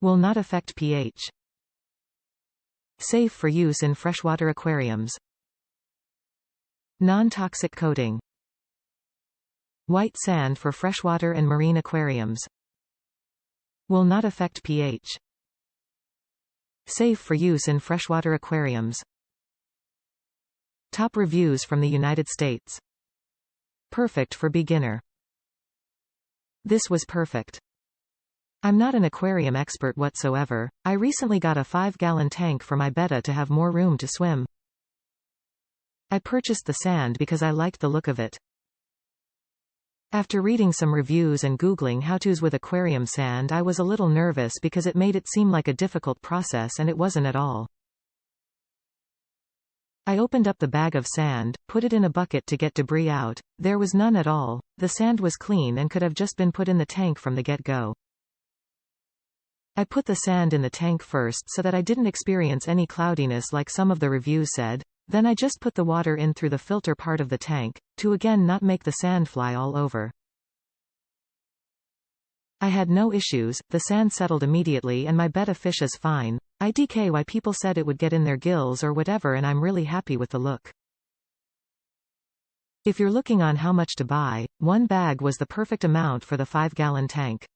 Will not affect pH. Safe for use in freshwater aquariums. Non-toxic coating. White sand for freshwater and marine aquariums. Will not affect pH. Safe for use in freshwater aquariums. Top reviews from the United States. Perfect for beginner. This was perfect. I'm not an aquarium expert whatsoever. I recently got a 5-gallon tank for my betta to have more room to swim. I purchased the sand because I liked the look of it. After reading some reviews and Googling how-tos with aquarium sand, I was a little nervous because it made it seem like a difficult process, and it wasn't at all. I opened up the bag of sand, put it in a bucket to get debris out. There was none at all. The sand was clean and could have just been put in the tank from the get-go. I put the sand in the tank first so that I didn't experience any cloudiness like some of the reviews said. Then I just put the water in through the filter part of the tank, to again not make the sand fly all over. I had no issues, the sand settled immediately and my betta fish is fine. IDK why people said it would get in their gills or whatever, and I'm really happy with the look. If you're looking on how much to buy, one bag was the perfect amount for the 5-gallon tank.